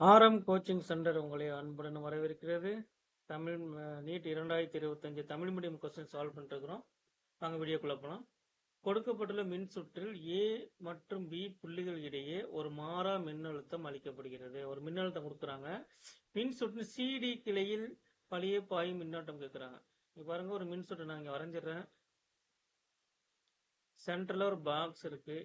RM coaching centre உங்களை அன்புடன் வரவேற்கிறது. Tamil NEET 2025 Tamil medium question solve பண்ணிட்டு இருக்கிறோம். நாங்கள் வீடியோக்குள்ள போகலாம். கொடுக்கப்பட்டுள்ள மின் சுற்றில் ஏ மற்றும் பி புள்ளிகள் இடையே ஒரு மாறா மின்னழுத்தம் அளிக்கப்படுகிறது. ஒரு மின்னழுத்தம் கொடுக்குறாங்க. மின் சுற்றின் சிடி கிளையில் பழைய பாயும் மின்னோட்டம் கேட்குறாங்க. இங்க பாருங்க, ஒரு மின் சுற்று நான் இங்கே வரைஞ்சிடுறேன். சென்டரில் ஒரு பாக்ஸ் இருக்கு.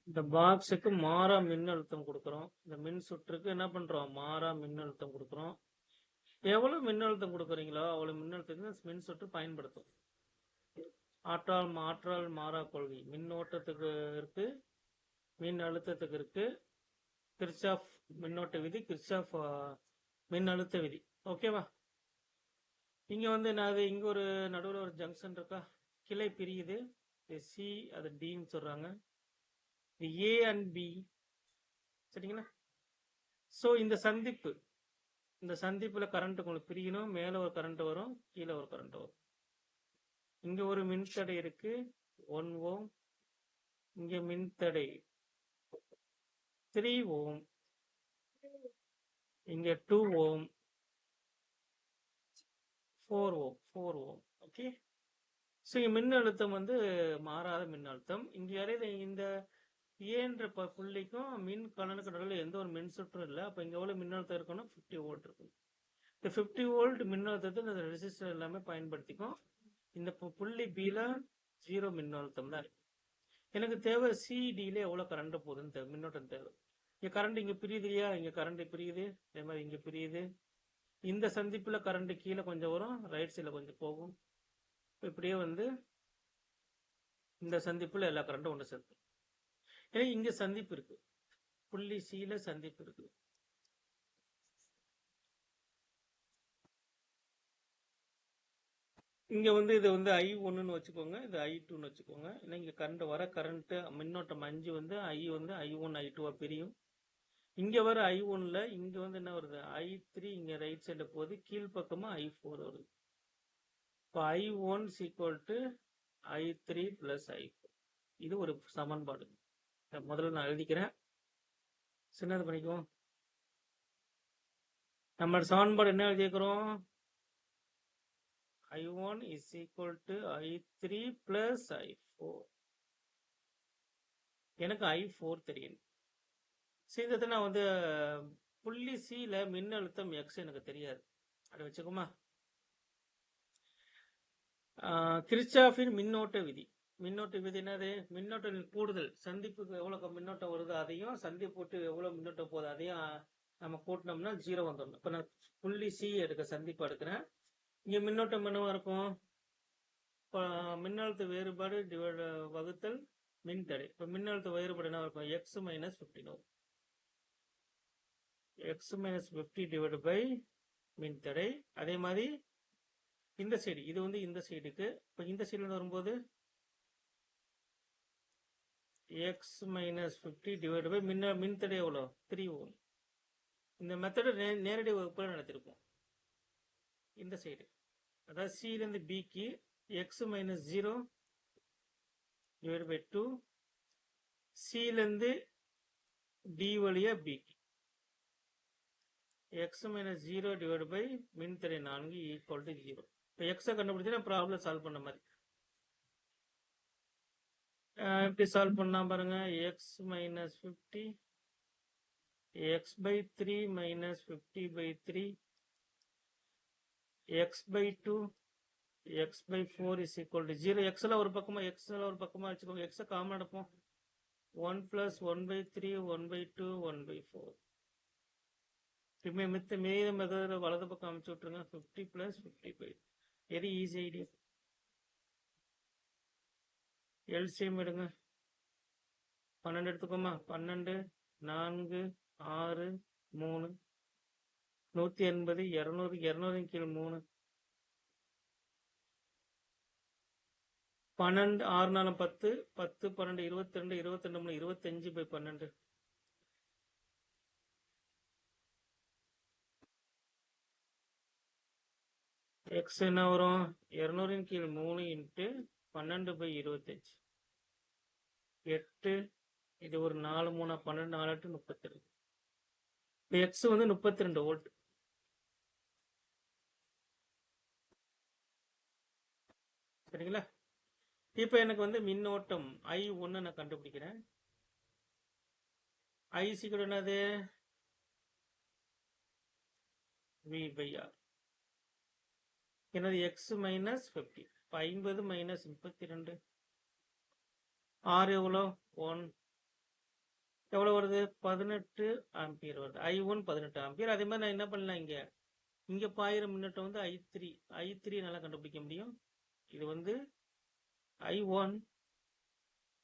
இந்த பாக்ஸுக்கு மாறா மின்னழுத்தம் கொடுக்குறோம். இந்த மின் சுற்றுக்கு என்ன பண்றோம்? மாறா மின்னழுத்தம் கொடுக்குறோம். எவ்வளவு மின்னழுத்தம் கொடுக்குறீங்களோ அவ்வளவு மின்னழுத்தத்துக்கு மின் சுற்று பயன்படுத்தும். ஆற்றல் மாறா கொள்கை மின்னோட்டத்துக்கு இருக்கு, மின் அழுத்தத்துக்கு இருக்கு. கிர்ச்சாஃப் மின்னோட்ட விதி, கிர்ச்சாஃப் மின் அழுத்த விதி. ஓகேவா? இங்க வந்து இங்க ஒரு நடுவில் ஒரு ஜங்ஷன் இருக்கா, கிளை பிரியுது. சி அது டின்னு சொல்றாங்க. ஏ அண்ட் பி, சரிங்களா? ஸோ இந்த சந்திப்புல கரண்ட் உங்களுக்கு பிரியணும். மேல ஒரு கரண்ட் வரும், கீழே ஒரு கரண்ட் வரும். இங்க ஒரு மின்தடை இருக்கு 1 ஓம். இங்க மின்தடை 3 ஓம். இங்க 2 ஓம், 4 ஓம். ஓகே. ஸோ இங்க மின்னழுத்தம் வந்து மாறாத மின்னழுத்தம். இங்க இந்த ஏன்ற புள்ளிக்கும் மின் கலனுக்கு நடுவில் எந்த ஒரு மின் சுற்றும் இல்லை. அப்ப இங்க எவ்வளவு மின்னழுத்தம் இருக்கணும்? 50 வோல்ட் இருக்கும். இந்த 50 வோல்ட் மின்னழுத்தத்தை இந்த ரெசிஸ்டர் எல்லாமே பயன்படுத்திக்கும். இந்த புள்ளி பில 0 மின்னழுத்தம் தான் இருக்கு. எனக்கு தேவை சிடியில எவ்வளவு கரண்ட் போகுதுன்னு தேவை, மின்னோட்டம் தேவை. இங்க கரண்ட் இங்க பிரியுது இல்லையா? இங்க கரண்ட் பிரியுது, அதே மாதிரி இங்க பிரியுது. இந்த சந்திப்புல கரண்ட் கீழே கொஞ்சம் வரும், ரைட் சைட்ல கொஞ்சம் போகும். இப்படியே வந்து இந்த சந்திப்புல எல்லா கரண்ட்டும் ஒன்று சேர்க்கும். ஏன்னா இங்க சந்திப்பு இருக்கு, புள்ளி சில சந்திப்பு இருக்கு. இங்க வந்து இது வந்து I1ன்னு வச்சுக்கோங்க, இது I2ன்னு வச்சுக்கோங்க. ஏன்னா இங்க கரண்ட் மின்னோட்டம் 5 வந்து I1 I2 பிரியும். இங்க வர I1ல இங்க வந்து என்ன வருது? I3 இங்க ரைட் சைட்ல போகுது, கீழ்பக்கமா I4 வருது. இப்போ I1 I3 பிளஸ் I4. இது ஒரு சமன்பாடு. முதல்ல நான் எழுதிக்கிறேன், சின்னது பண்ணிக்குவோம். நம்ம சமன்பாடு என்ன எழுதிக்கிறோம்? I1 I3 plus I4. எனக்கு I4 தெரியும். சரி, நான் வந்து புள்ளி சில மின்னழுத்தம் X எனக்கு தெரியாது, அப்படி வச்சுக்கோமா. கிர்ச்சாஃபின் மின்னோட்ட விதி. மின்னோட்ட விதி என்னது? மின்னோட்ட கூடுதல், சந்திப்புக்கு எவ்வளவு மின்னோட்டம் வருது அதையும், சந்திப்பு எவ்வளவு மின்னோட்டம் போகுது அதையும் நம்ம கூட்டினோம்னா 0 வந்துடணும். இப்ப நான் புள்ளி சி சந்திப்பு எடுக்கிறேன். இங்க மின்னோட்டம் என்னவா இருக்கும்? மின்னழுத்த வேறுபாடு வகுத்தல் மின்தடை. இப்ப மின்னழுத்த வேறுபாடு என்ன இருக்கும்? X மைனஸ் 15 வரும். X மைனஸ் 50 டிவைட் பை மின்தடை. அதே மாதிரி இந்த சைடு, இது வந்து இந்த சைடுக்கு. இப்ப இந்த சைடுல வரும்போது X மைனஸ் 50 டிவைட் பை மின்தடை எவ்வளோ? 3 ஓம். இந்த மெத்தடு நேரடி வகுப்புல நடத்திருப்போம். இந்த சைடு, அதாவது C இருந்து Bக்கு X minus 0 divide by 2, C இருந்து D வழியா Bக்கு X மைனஸ் 0 டிவைட் பை மின்தடை 4 ஈக்குவல் டு 0. இப்போ எக்ஸை கண்டுபிடிச்சு நான் ப்ராப்ளம் சால்வ் பண்ண மாதிரி. எப்படி சால்வ் பண்ணா பாருங்க. X minus 50, X by 3 minus 50 by 3, X by 2, X by 4 is equal to 0. X ல ஒரு பக்கமா வச்சுக்கோங்க. X காமன் எடுப்போம். 1 plus 1 by 3, 1 by 2, 1 by 4. மீத மெத்தட வலது பக்கம் அமைச்சு விட்டுருங்க. 50 plus 50 by, எது ஈஸி ஐடியா? எல்சிஎம் எடுங்க. 12 எடுத்துக்கோமா. 12 4 6 3 180 200 200 கீழ் 3 12 6 4 10 10 12 22 22 25 by 12. X என்ன வரும்? 200 கீழ் 3 இன்ட்டு 12/25 8 இது ஒரு 4 3 12 4 8 32. இப்போ எக்ஸ் வந்து 32 வோல்ட். சரிங்களா? இப்போ எனக்கு வந்து மின்னோட்டம் I1 நான் கண்டுபிடிக்கிறேன். I = என்னது? V/R. என்னது? x - 50. 50 - 32. R எவ்வளோ? 1. எவ்வளோ வருது? 18 ஆம்பியர் வருது. I1 18 ampere. அதே மாதிரி நான் என்ன பண்ணலாம்? இங்கே பாயிற மின்னோட்டம் வந்து I3 நல்லா கண்டுபிடிக்க முடியும். இது வந்து I1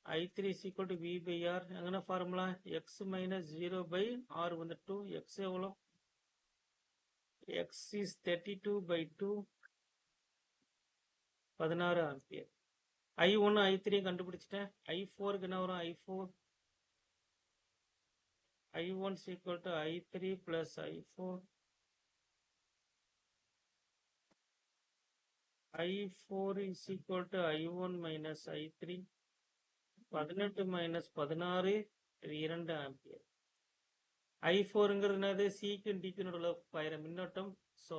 I3 = V/R. எங்கன்னா ஃபார்முலா? x - 0/R வந்து 2. x எவ்வளோ? x is 32/2. 16 ampere. I1 I3 கண்டுபிடிச்சிட்டேன். I4க்கு என்ன வரும்? I1 = I3 plus I4. I4 is equal to I1 minus I3. 18 minus 16 2 ampere. I4ங்கிறது என்னது? சிக்கும் டிக்கும் நடுவில் பாயிற மின்னோட்டம். ஸோ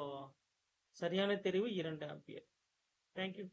சரியான தெரிவு 2 ஆம்பியர். தேங்க்யூ.